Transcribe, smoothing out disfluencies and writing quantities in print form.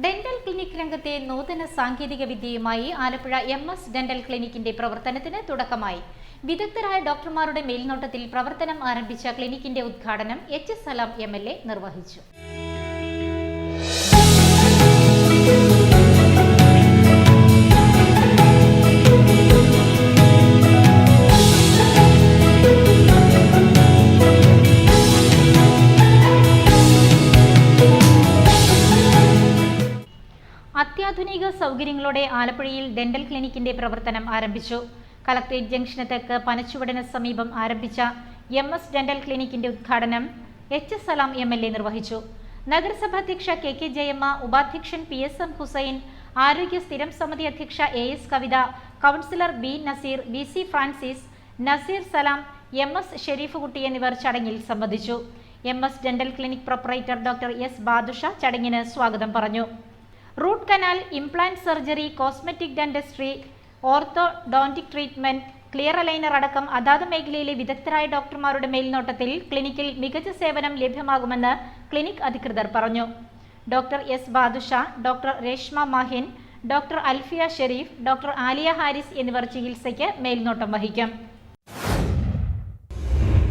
Dental clinic രംഗത്തെ നൂതന സാങ്കേതിക വിദ്യയുമായി ആലപ്പുഴ MS ഡെന്റൽ ക്ലിനിക്കിന്റെ പ്രവർത്തനത്തിന് തുടക്കമായി. വിദഗ്ധരായ ഡോക്ടർമാരുടെ മേൽനോട്ടത്തിൽ പ്രവർത്തനം ആരംഭിച്ച ക്ലിനിക്കിന്റെ ഉദ്ഘാടനം H. സലാം MLA നിർവഹിച്ചു. അത്യാധുനിക സൗകര്യങ്ങളോടെ ആലപ്പുഴയിൽ ഡെന്റൽ ക്ലിനിക്കിന്റെ പ്രവർത്തനം ആരംഭിച്ചു. കളക്ടറേറ്റ് ജംഗ്ഷന് തെക്ക് പനച്ചുവടിന് സമീപം ആരംഭിച്ച MS ഡെന്റൽ ക്ലിനിക്കിന്റെ ഉദ്ഘാടനം H. സലാം MLA നിർവഹിച്ചു. നഗരസഭാ അധ്യക്ഷ KK ജയമ്മ, ഉപാധ്യക്ഷൻ PSM ഹുസൈൻ, ആരോഗ്യ സ്ഥിരം സമിതി അധ്യക്ഷ AS Kavitha, councillor B. Naseer, VC Francis, Naseer Salam, MS Sherif Kutty എന്നിവർ ചടങ്ങിൽ സംബന്ധിച്ചു. MS dental clinic proprietor doctor S. Badusha ചടങ്ങിന് സ്വാഗതം പറഞ്ഞു. Root canal, implant surgery, cosmetic dentistry, orthodontic treatment, clear aligner അടക്കം അതാത് മേഖലയിലെ വിദഗ്ധരായ ഡോക്ടർമാരുടെ മേൽനോട്ടത്തിൽ ക്ലിനിക്കിൽ മികച്ച സേവനം ലഭ്യമാകുമെന്ന് ക്ലിനിക് അധികൃതർ പറഞ്ഞു. Doctor S. Badusha, doctor Reshma Mahin, doctor Alfiya Sherif, doctor Aliya Haris എന്നിവർ ചികിത്സയ്ക്ക് മേൽനോട്ടം വഹിക്കും.